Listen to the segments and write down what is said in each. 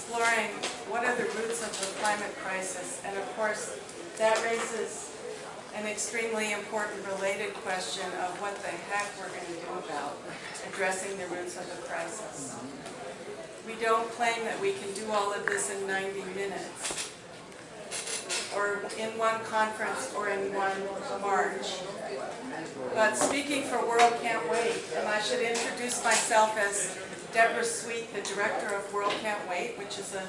exploring what are the roots of the climate crisis, and of course that raises an extremely important related question of what the heck we're going to do about addressing the roots of the crisis. We don't claim that we can do all of this in 90 minutes, or in one conference, or in one march. But speaking for World Can't Wait, and I should introduce myself as Debra Sweet, the director of World Can't Wait, which is an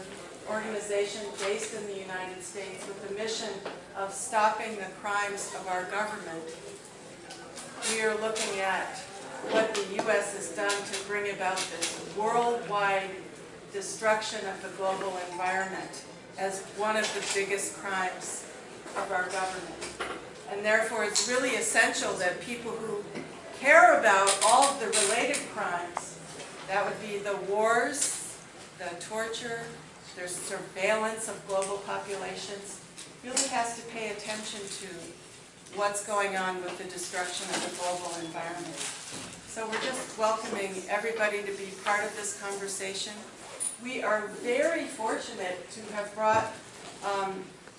organization based in the United States with the mission of stopping the crimes of our government. We are looking at what the U.S. has done to bring about this worldwide destruction of the global environment as one of the biggest crimes of our government. And therefore it's really essential that people who care about all of the related crimes, that would be the wars, the torture, there's surveillance of global populations, really has to pay attention to what's going on with the destruction of the global environment. So we're just welcoming everybody to be part of this conversation. We are very fortunate to have brought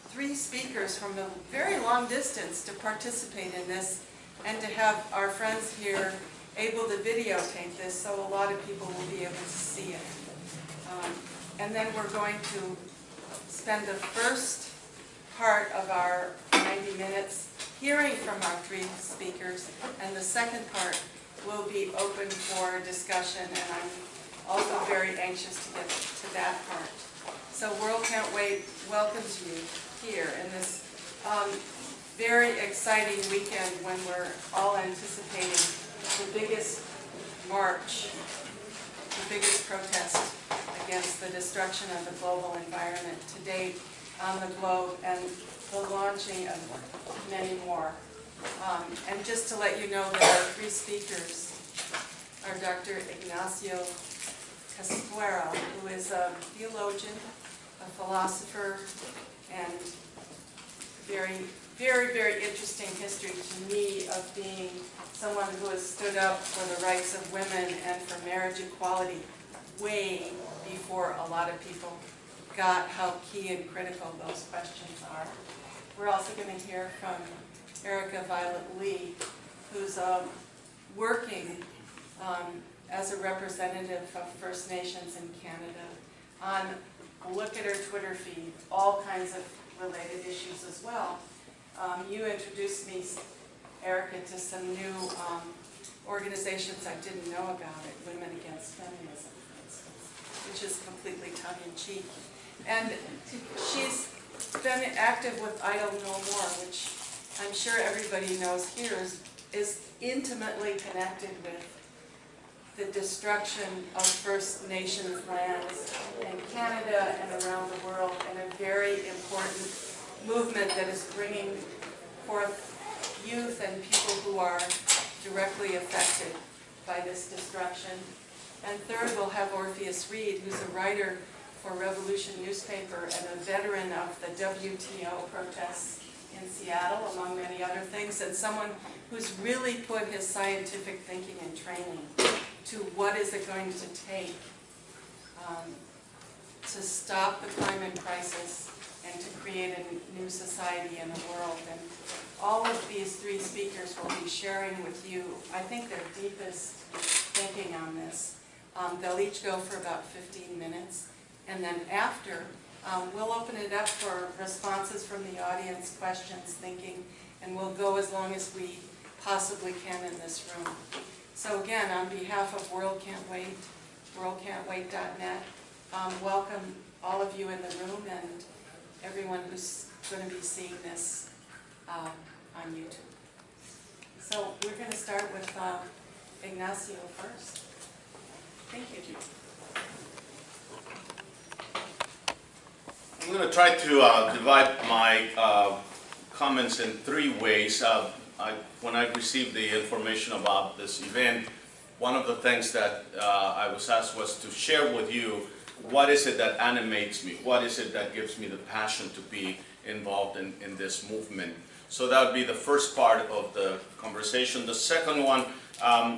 3 speakers from a very long distance to participate in this, and to have our friends here able to videotape this so a lot of people will be able to see it. And then we're going to spend the first part of our 90 minutes hearing from our 3 speakers, and the second part will be open for discussion, and I'm also very anxious to get to that part. So World Can't Wait welcomes you here in this very exciting weekend when we're all anticipating the biggest march, the biggest protest against the destruction of the global environment to date on the globe, and the launching of many more. And just to let you know that our 3 speakers are Dr. Ignacio Castuera, who is a theologian, a philosopher, and very, very, very interesting history to me of being someone who has stood up for the rights of women and for marriage equality way before a lot of people got how key and critical those questions are. We're also going to hear from Erica Violet Lee, who's working as a representative of First Nations in Canada on, look at her Twitter feed, all kinds of related issues as well. You introduced me, Erica, to some new organizations I didn't know about it, Women Against Feminism, for instance, which is completely tongue-in-cheek. And she's been active with Idle No More, which I'm sure everybody knows here is intimately connected with the destruction of First Nations lands in Canada and around the world, and a very important movement that is bringing forth youth and people who are directly affected by this destruction. And third, we'll have Orpheus Reed, who's a writer for Revolution newspaper and a veteran of the WTO protests in Seattle, among many other things, and someone who's really put his scientific thinking and training to what is it going to take to stop the climate crisis and to create a new society in the world. And all of these 3 speakers will be sharing with you, I think, their deepest thinking on this. They'll each go for about 15 minutes, and then after, we'll open it up for responses from the audience, questions, thinking, and we'll go as long as we possibly can in this room. So again, on behalf of World Can't Wait, worldcan'twait.net, welcome all of you in the room and everyone who's going to be seeing this on YouTube. So we're going to start with Ignacio first. Thank you. I'm going to try to divide my comments in 3 ways. When I received the information about this event, one of the things that I was asked was to share with you what is it that animates me, what is it that gives me the passion to be involved in this movement. So that would be the first part of the conversation. The second one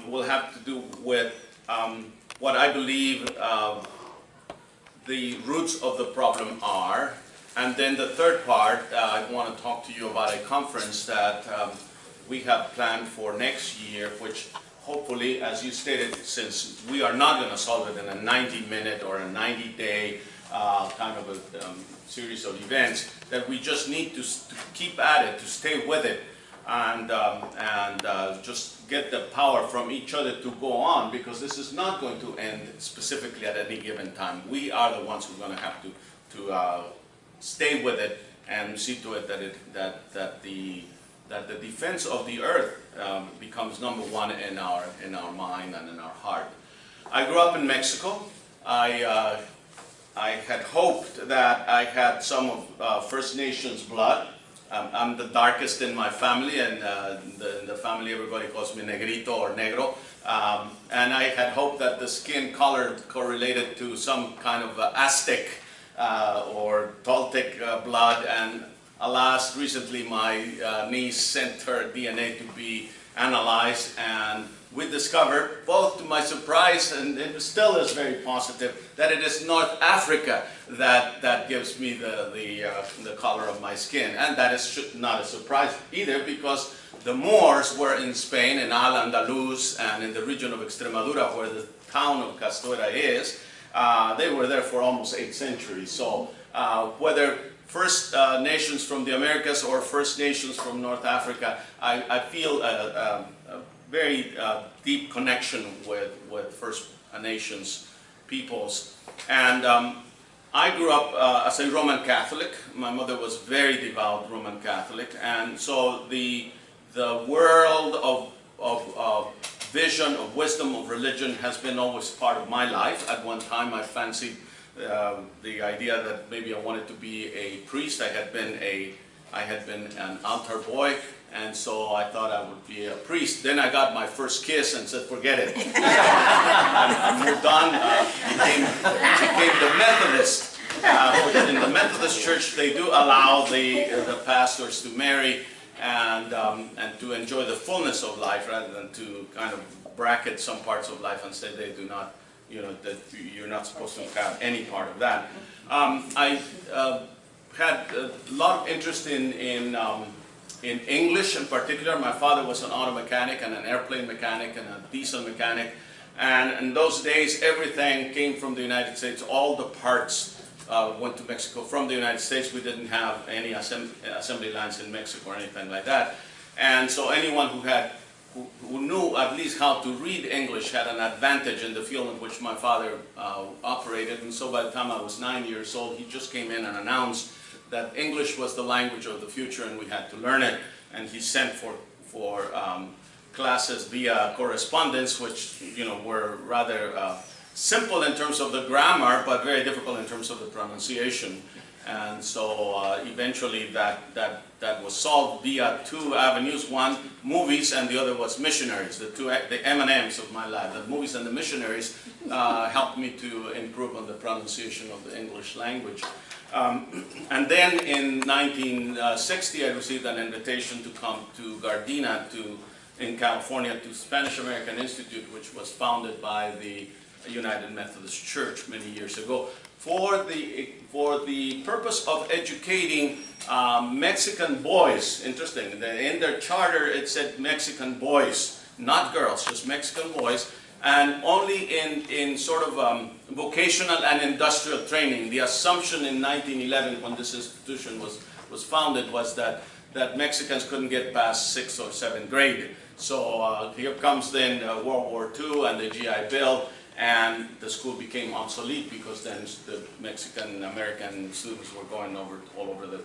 will have to do with what I believe the roots of the problem are. And then the third part, I want to talk to you about a conference that we have planned for next year, which hopefully, as you stated, since we are not going to solve it in a 90-minute or a 90-day kind of a series of events, that we just need to keep at it, to stay with it, and just get the power from each other to go on, because this is not going to end specifically at any given time. We are the ones who are going to have to stay with it and see to it that the defense of the earth becomes number one in our mind and in our heart. I grew up in Mexico. I had hoped that I had some of First Nations blood. I'm the darkest in my family, and in the family everybody calls me negrito or negro. And I had hoped that the skin color correlated to some kind of Aztec or Toltec blood, and alas, recently my niece sent her DNA to be analyzed, and we discovered, both to my surprise and it still is very positive, that it is North Africa that gives me the color of my skin. And that is not a surprise either, because the Moors were in Spain, in Al-Andalus, and in the region of Extremadura, where the town of Castuera is. They were there for almost 8 centuries. So whether First Nations from the Americas or First Nations from North Africa, I feel a very deep connection with First Nations peoples. And I grew up as a Roman Catholic. My mother was very devout Roman Catholic, and so the world of vision, of wisdom, of religion has been always part of my life. At one time I fancied the idea that maybe I wanted to be a priest. I had been an altar boy, and so I thought I would be a priest. Then I got my first kiss and said, forget it. I moved on, became the Methodist. In the Methodist church, they do allow the pastors to marry and to enjoy the fullness of life, rather than to kind of bracket some parts of life and say they do not, that you're not supposed to have any part of that. I had a lot of interest in English in particular. My father was an auto mechanic and an airplane mechanic and a diesel mechanic. And in those days, everything came from the United States. All the parts went to Mexico from the United States. We didn't have any assembly lines in Mexico or anything like that. And so anyone who knew at least how to read English had an advantage in the field in which my father operated. And so by the time I was 9 years old, he just came in and announced that English was the language of the future and we had to learn it. And he sent for classes via correspondence, which were rather simple in terms of the grammar, but very difficult in terms of the pronunciation. And so eventually that was solved via 2 avenues. One, movies, and the other was missionaries, the M&Ms of my life. The movies and the missionaries helped me to improve on the pronunciation of the English language. And then in 1960, I received an invitation to come to Gardena in California to Spanish American Institute, which was founded by the United Methodist Church many years ago, for the purpose of educating Mexican boys. Interesting, in their charter it said Mexican boys, not girls, just Mexican boys, and only in sort of vocational and industrial training. The assumption in 1911, when this institution was founded, was that Mexicans couldn't get past 6th or 7th grade. So here comes then World War II and the GI Bill, and the school became obsolete, because then the Mexican-American students were going all over the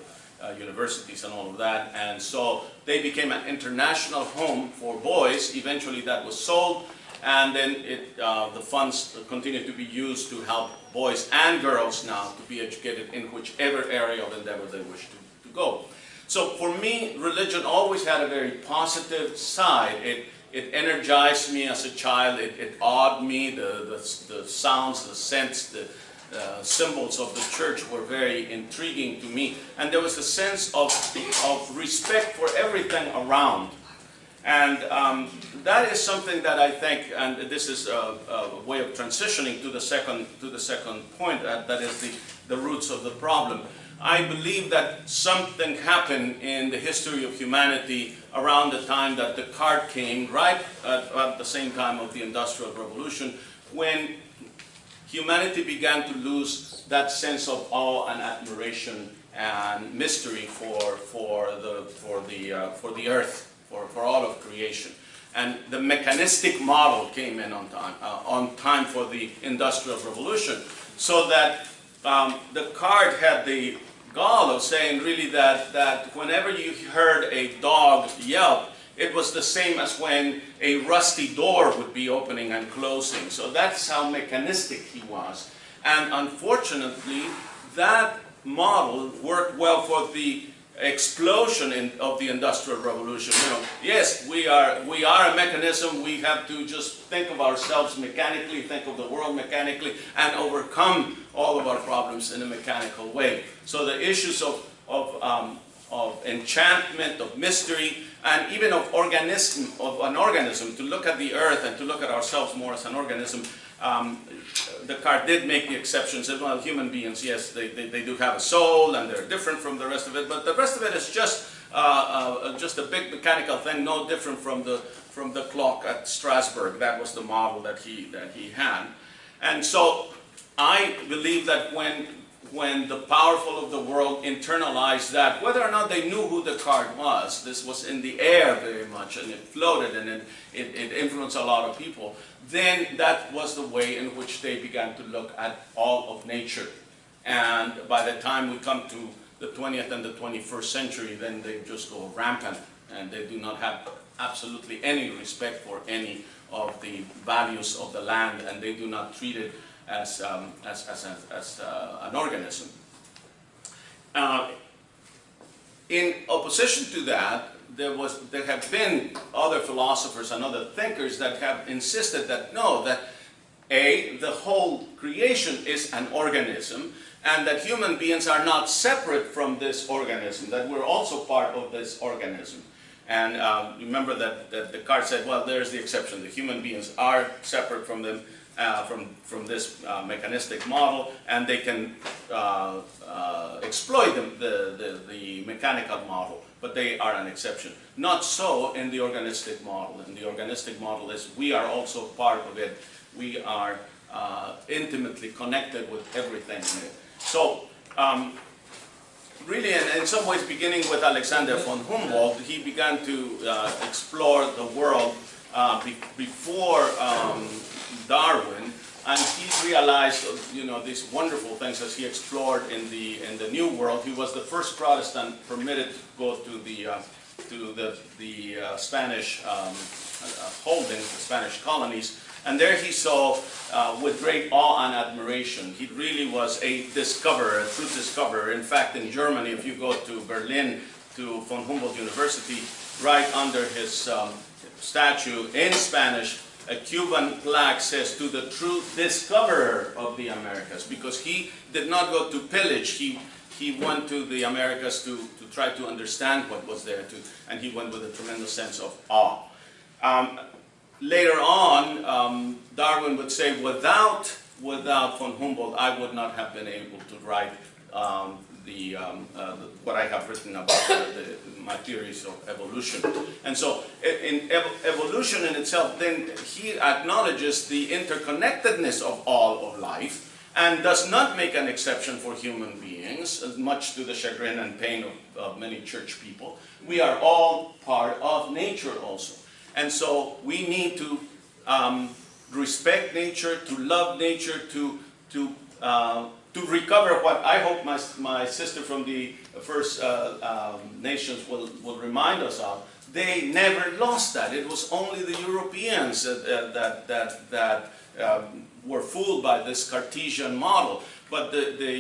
universities and all of that. And so they became an international home for boys. Eventually that was sold, and then the funds continued to be used to help boys and girls now to be educated in whichever area of endeavor they wish to go. So for me, religion always had a very positive side. It energized me as a child. It awed me. The sounds, the scents, the symbols of the church were very intriguing to me. And there was a sense of respect for everything around. And that is something that I think, and this is a way of transitioning to the second point, that is the roots of the problem. I believe that something happened in the history of humanity around the time that the cart came, right at the same time of the Industrial Revolution, when humanity began to lose that sense of awe and admiration and mystery for the earth, for all of creation. And the mechanistic model came in on time for the Industrial Revolution, so that the cart had the gall of saying really that whenever you heard a dog yelp, it was the same as when a rusty door would be opening and closing. So that's how mechanistic he was. And unfortunately, that model worked well for the explosion of the Industrial Revolution. You know, yes, we are a mechanism. We have to just think of ourselves mechanically, think of the world mechanically, and overcome all of our problems in a mechanical way. So the issues of enchantment, of mystery, and even of an organism, to look at the earth and to look at ourselves more as an organism. Descartes did make the exception, said, well, human beings, yes, they do have a soul and they're different from the rest of it, but the rest of it is just a big mechanical thing, no different from the clock at Strasbourg. That was the model that he had. And so I believe that when the powerful of the world internalized that, whether or not they knew who Descartes was, this was in the air very much, and it floated, and it influenced a lot of people, then that was the way in which they began to look at all of nature. And by the time we come to the 20th and the 21st century, then they just go rampant, and they do not have absolutely any respect for any of the values of the land, and they do not treat it as an organism. In opposition to that, there have been other philosophers and other thinkers that have insisted that no, that the whole creation is an organism, and that human beings are not separate from this organism, that we're also part of this organism. And remember that Descartes said, well, there's the exception. The human beings are separate from them, from this mechanistic model, and they can exploit the mechanical model, but they are an exception. Not so in the organistic model. In the organistic model is we are also part of it. We are intimately connected with everything in it. So really, in some ways, beginning with Alexander von Humboldt, he began to explore the world before Darwin, and he realized, you know, these wonderful things as he explored in the New World. He was the first Protestant permitted to go to the Spanish holdings, the Spanish colonies, and there he saw with great awe and admiration. He really was a discoverer, a true discoverer. In fact, in Germany, if you go to Berlin, to von Humboldt University, right under his statue in Spanish, a Cuban plaque says, to the true discoverer of the Americas, because he did not go to pillage. He went to the Americas to try to understand what was there, and he went with a tremendous sense of awe. Later on, Darwin would say, without von Humboldt, I would not have been able to write what I have written about my theories of evolution. And so in evolution in itself, then he acknowledges the interconnectedness of all of life and does not make an exception for human beings, much to the chagrin and pain of many church people. We are all part of nature also. And so we need to respect nature, to love nature, to recover what I hope my sister from the First Nations will remind us of. They never lost that. It was only the Europeans that were fooled by this Cartesian model. But the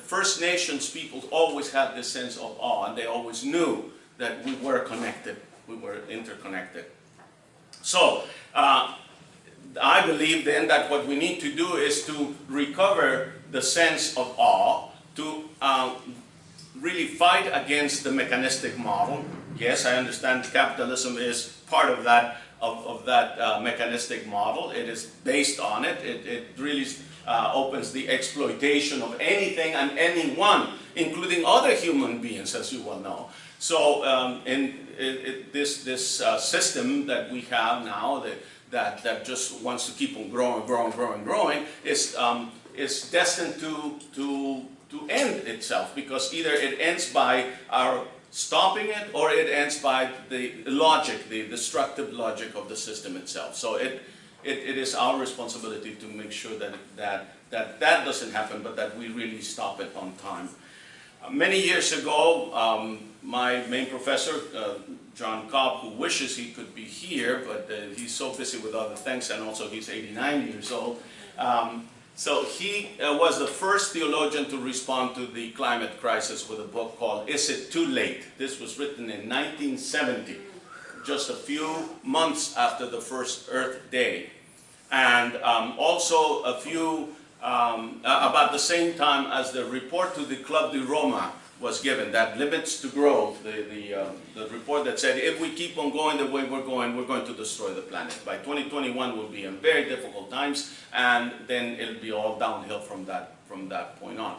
First Nations people always had this sense of awe, and they always knew that we were connected, we were interconnected. So, I believe then that what we need to do is to recover the sense of awe, to really fight against the mechanistic model, yes, I understand capitalism is part of that, mechanistic model. It is based on it. It really opens the exploitation of anything and anyone, including other human beings, as you well know. So this system that we have now, that just wants to keep on growing, is destined to end itself, because either it ends by our stopping it, or it ends by the logic, the destructive logic of the system itself. So it is our responsibility to make sure that doesn't happen, but that we really stop it on time. Many years ago, my main professor, John Cobb, who wishes he could be here, but he's so busy with other things, and also he's 89 years old. So he was the first theologian to respond to the climate crisis with a book called Is It Too Late? This was written in 1970, just a few months after the first Earth Day. And also a few, about the same time as the report to the Club di Roma was given, that limits to growth, the report that said if we keep on going the way we're going to destroy the planet. By 2021 we'll be in very difficult times, and then it'll be all downhill from that point on.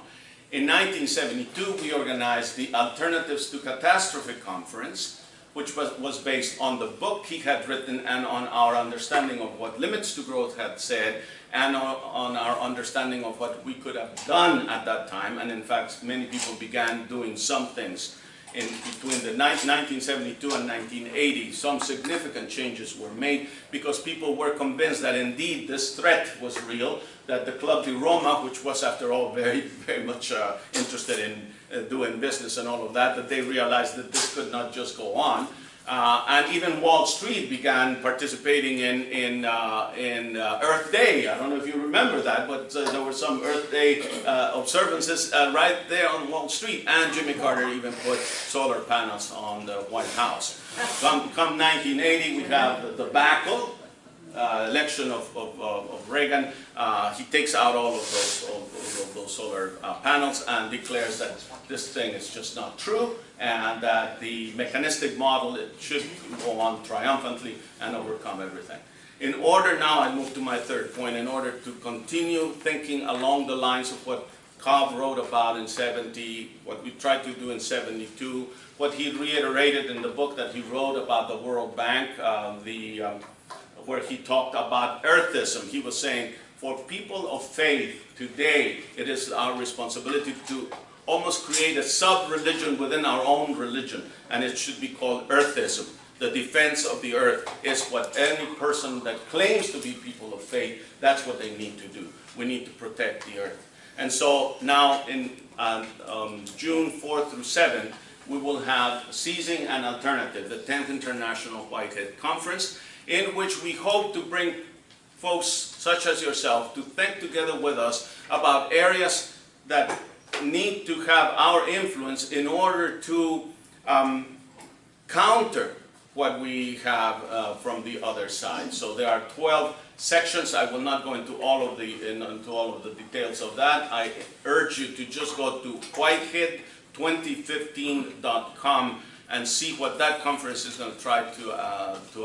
In 1972 we organized the Alternatives to Catastrophe conference, which was based on the book he had written and on our understanding of what Limits to Growth had said, and on our understanding of what we could have done at that time. And in fact, many people began doing some things. In between the 1972 and 1980, some significant changes were made, because people were convinced that indeed this threat was real, that the Club di Roma, which was after all very, very much interested in doing business and all of that, that they realized that this could not just go on. And even Wall Street began participating in Earth Day. I don't know if you remember that, but there were some Earth Day observances right there on Wall Street. And Jimmy Carter even put solar panels on the White House. Come 1980, we have the debacle, election of Reagan. He takes out all of those solar panels and declares that this thing is just not true, and that the mechanistic model, it should go on triumphantly and overcome everything. In order now, I move to my third point, in order to continue thinking along the lines of what Cobb wrote about in 70, what we tried to do in 72, what he reiterated in the book that he wrote about the World Bank, where he talked about earthism. He was saying, for people of faith today, it is our responsibility to almost create a sub-religion within our own religion, and it should be called earthism. The defense of the earth is what any person that claims to be people of faith, that's what they need to do. We need to protect the earth. And so now in June 4th through 7th, we will have Seizing an Alternative, the 10th International Whitehead Conference, in which we hope to bring folks such as yourself to think together with us about areas that need to have our influence in order to counter what we have from the other side. So there are 12 sections. I will not go into all of the details of that. I urge you to just go to whitehead2015.com and see what that conference is going to try to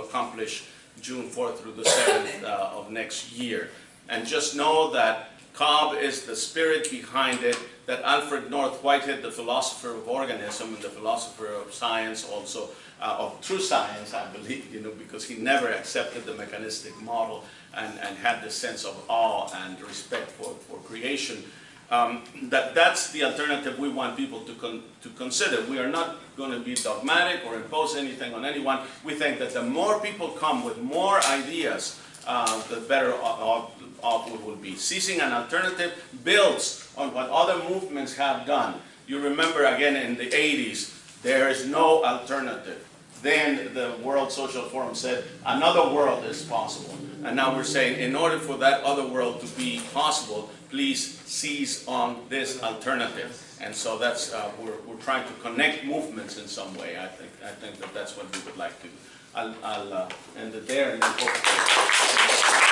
accomplish June 4th through the 7th of next year. And just know that Cobb is the spirit behind it, that Alfred North Whitehead, the philosopher of organism and the philosopher of science, also of true science, I believe, because he never accepted the mechanistic model and had this sense of awe and respect for creation. That's the alternative we want people to consider. We are not going to be dogmatic or impose anything on anyone. We think that the more people come with more ideas, the better off we will be. Seizing an Alternative builds on what other movements have done. You remember again in the 80s, there is no alternative. Then the World Social Forum said another world is possible. And now we're saying in order for that other world to be possible, please seize on this alternative. And so that's, we're trying to connect movements in some way. I think that that's what we would like to do. I'll end it there and then hopefully.